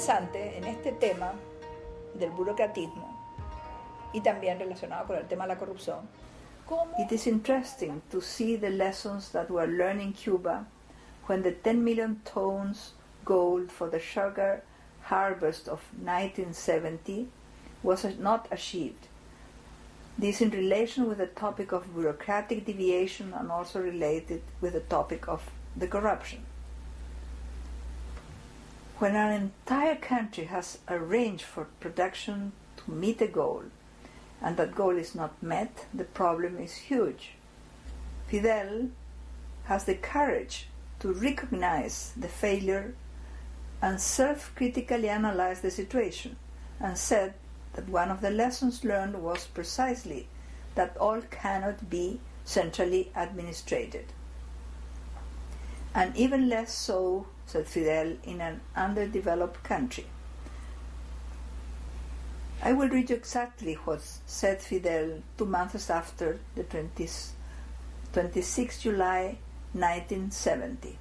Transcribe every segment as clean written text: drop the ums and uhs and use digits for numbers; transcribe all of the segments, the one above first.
interesante en este tema del burocratismo y también relacionado con el tema de la corrupción. It is interesting to see the lessons that were learned in Cuba when the 10 million tons gold for the sugar harvest of 1970 was not achieved. This in relation with the topic of bureaucratic deviation and also related with the topic of the corruption. When an entire country has arranged for production to meet a goal, and that goal is not met, the problem is huge. Fidel has the courage to recognize the failure and self-critically analyze the situation, and said that one of the lessons learned was precisely that all cannot be centrally administrated. And even less so, said Fidel, in an underdeveloped country. I will read you exactly what said Fidel 2 months after the 26 July 1970.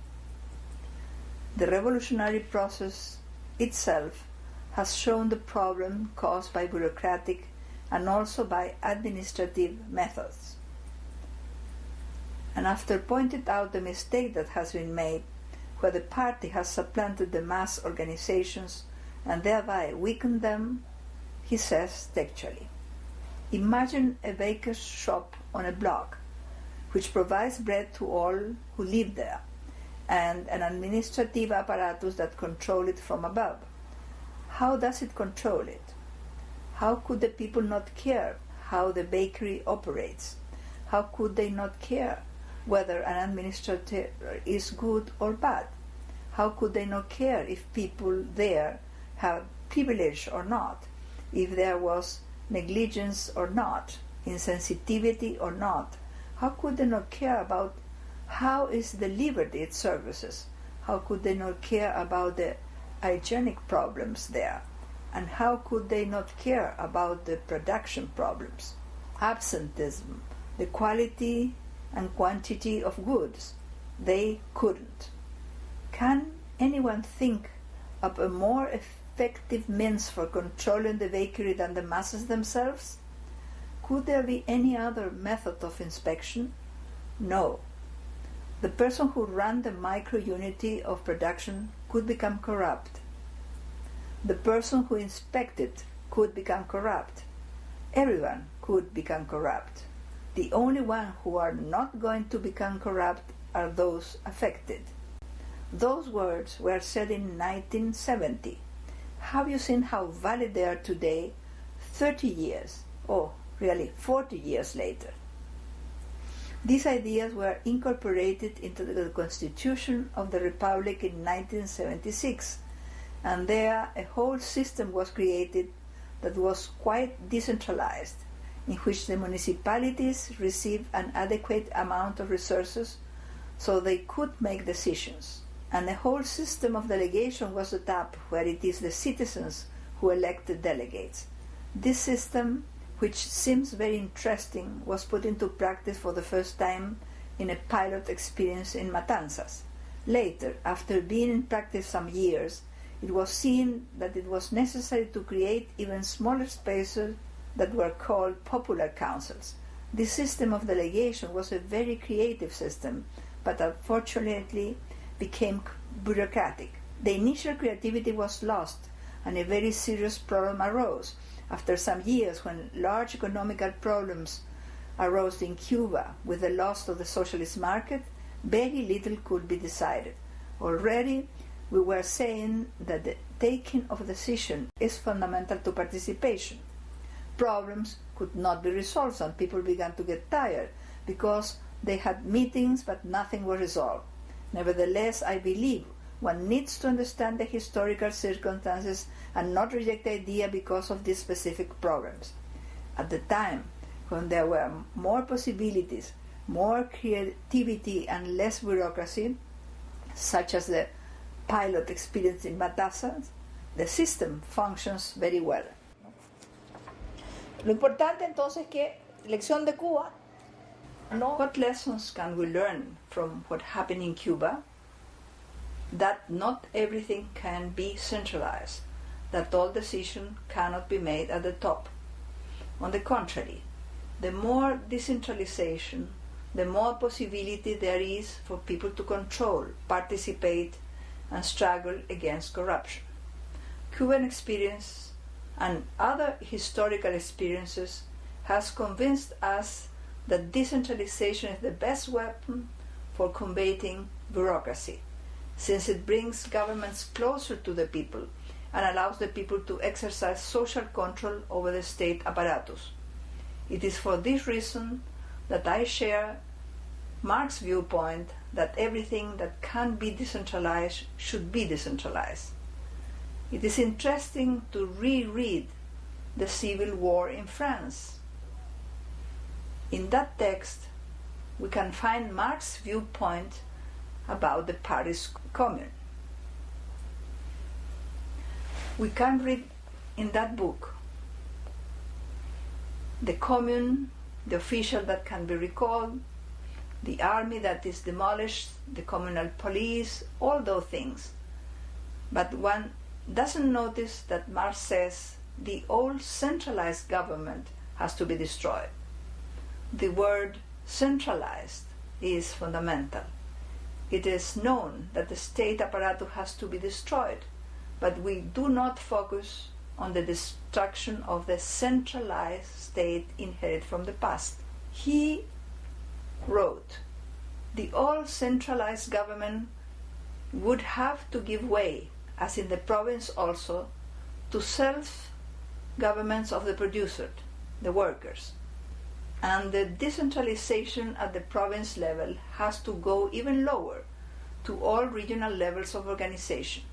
The revolutionary process itself has shown the problem caused by bureaucratic and also by administrative methods. And after pointing out the mistake that has been made, where the party has supplanted the mass organizations and thereby weakened them, he says textually, imagine a baker's shop on a block, which provides bread to all who live there, and an administrative apparatus that controls it from above. How does it control it? How could the people not care how the bakery operates? How could they not care whether an administrator is good or bad? How could they not care if people there have privilege or not, if there was negligence or not, insensitivity or not? How could they not care about how is delivered its services? How could they not care about the hygienic problems there? And how could they not care about the production problems? Absenteeism, the quality and quantity of goods. They couldn't. Can anyone think of a more effective means for controlling the bakery than the masses themselves? Could there be any other method of inspection? No. The person who ran the micro-unity of production could become corrupt. The person who inspected could become corrupt. Everyone could become corrupt. The only ones who are not going to become corrupt are those affected. Those words were said in 1970. Have you seen how valid they are today, 30 years, or really 40 years later? These ideas were incorporated into the Constitution of the Republic in 1976, and there a whole system was created that was quite decentralized, in which the municipalities received an adequate amount of resources so they could make decisions. And the whole system of delegation was set up where it is the citizens who elect the delegates. This system, which seems very interesting, was put into practice for the first time in a pilot experience in Matanzas. Later, after being in practice some years, it was seen that it was necessary to create even smaller spaces that were called popular councils. This system of delegation was a very creative system, but unfortunately became bureaucratic. The initial creativity was lost, and a very serious problem arose. After some years, when large economical problems arose in Cuba with the loss of the socialist market, very little could be decided. Already we were saying that the taking of decision is fundamental to participation. Problems could not be resolved. Some people began to get tired because they had meetings but nothing was resolved. Nevertheless, I believe one needs to understand the historical circumstances and not reject the idea because of these specific problems. At the time, when there were more possibilities, more creativity and less bureaucracy, such as the pilot experience in Matanzas, the system functions very well. Lo importante entonces es que lección de Cuba. What lessons can we learn from what happened in Cuba? That not everything can be centralized. that all decisions cannot be made at the top. On the contrary, the more decentralization, the more possibility there is for people to control, participate, and struggle against corruption. Cuban experience and other historical experiences has convinced us that decentralization is the best weapon for combating bureaucracy, since it brings governments closer to the people and allows the people to exercise social control over the state apparatus. It is for this reason that I share Marx's viewpoint that everything that can be decentralized should be decentralized. It is interesting to reread the Civil War in France. In that text, we can find Marx's viewpoint about the Paris Commune. We can read in that book the Commune, the official that can be recalled, the army that is demolished, the communal police, all those things. But one doesn't notice that Marx says the old centralized government has to be destroyed. The word centralized is fundamental. It is known that the state apparatus has to be destroyed, but we do not focus on the destruction of the centralized state inherited from the past. He wrote, the all centralized government would have to give way, as in the province also, to self-governments of the producers, the workers. And the decentralization at the province level has to go even lower, to all regional levels of organization.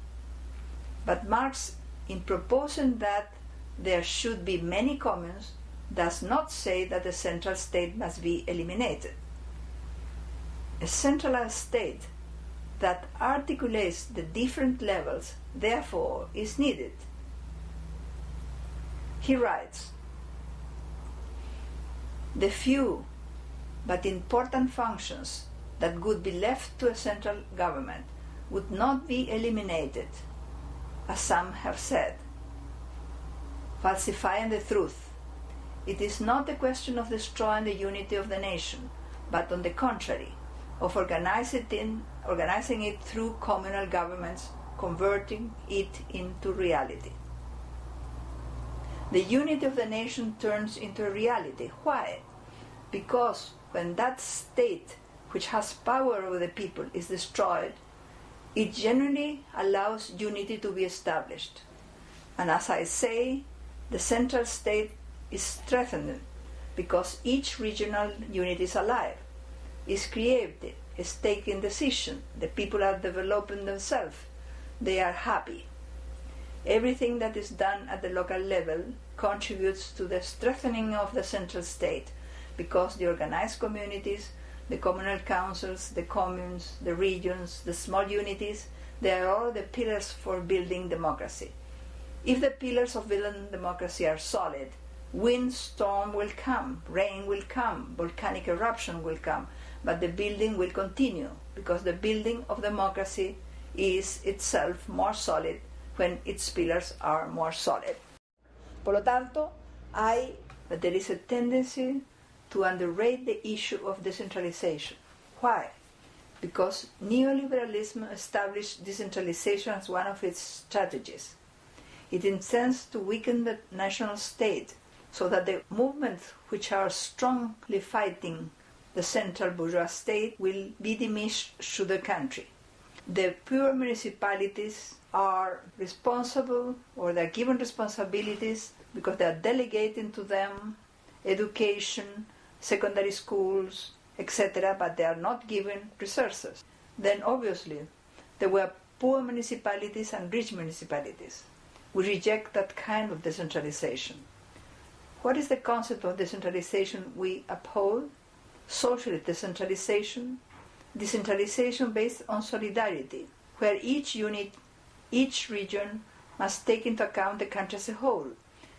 But Marx, in proposing that there should be many communes, does not say that the central state must be eliminated. A centralized state that articulates the different levels, therefore, is needed. He writes, the few but important functions that would be left to a central government would not be eliminated, as some have said, falsifying the truth. It is not a question of destroying the unity of the nation, but on the contrary, of organizing it through communal governments, converting it into reality. The unity of the nation turns into a reality. Why? Because when that state which has power over the people is destroyed, it generally allows unity to be established. And as I say, the central state is strengthened because each regional unit is alive, is created, is taking decision. The people are developing themselves. They are happy. Everything that is done at the local level contributes to the strengthening of the central state, because the organized communities, the communal councils, the communes, the regions, the small unities, they are all the pillars for building democracy. If the pillars of building democracy are solid, windstorm will come, rain will come, volcanic eruption will come, but the building will continue, because the building of democracy is itself more solid when its pillars are more solid. Por lo tanto, there is a tendency to underrate the issue of decentralization. Why? Because neoliberalism established decentralization as one of its strategies. It intends to weaken the national state so that the movements which are strongly fighting the central bourgeois state will be diminished through the country. The pure municipalities are responsible, or they are given responsibilities because they are delegating to them education, secondary schools, etc., but they are not given resources. Then obviously there were poor municipalities and rich municipalities. We reject that kind of decentralization. What is the concept of decentralization we uphold? Socialist decentralization, decentralization based on solidarity, where each unit, each region must take into account the country as a whole,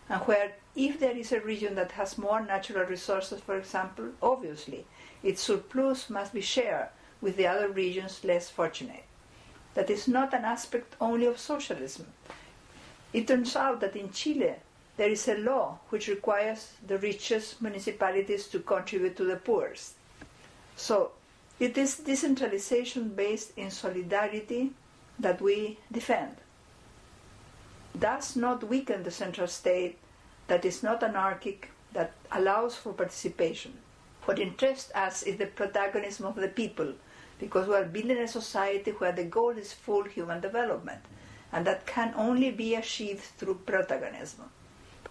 and where if there is a region that has more natural resources, for example, obviously its surplus must be shared with the other regions less fortunate. That is not an aspect only of socialism. It turns out that in Chile there is a law which requires the richest municipalities to contribute to the poorest. So it is decentralization based in solidarity that we defend. Does not weaken the central state that is not anarchic, that allows for participation. What interests us is the protagonism of the people, because we are building a society where the goal is full human development, and that can only be achieved through protagonism.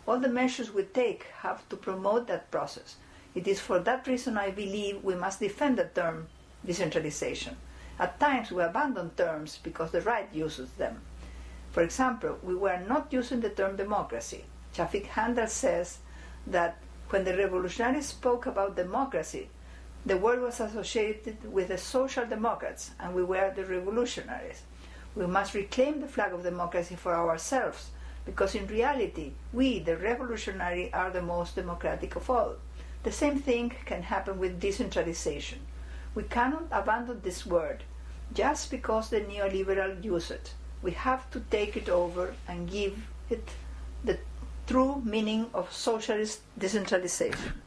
All the measures we take have to promote that process. It is for that reason I believe we must defend the term decentralization. At times we abandon terms because the right uses them. For example, we were not using the term democracy. Shafik Handel says that when the revolutionaries spoke about democracy, the word was associated with the social democrats, and we were the revolutionaries. We must reclaim the flag of democracy for ourselves, because in reality, we, the revolutionary, are the most democratic of all. The same thing can happen with decentralization. We cannot abandon this word just because the neoliberal use it. We have to take it over and give it the true meaning of socialist decentralization.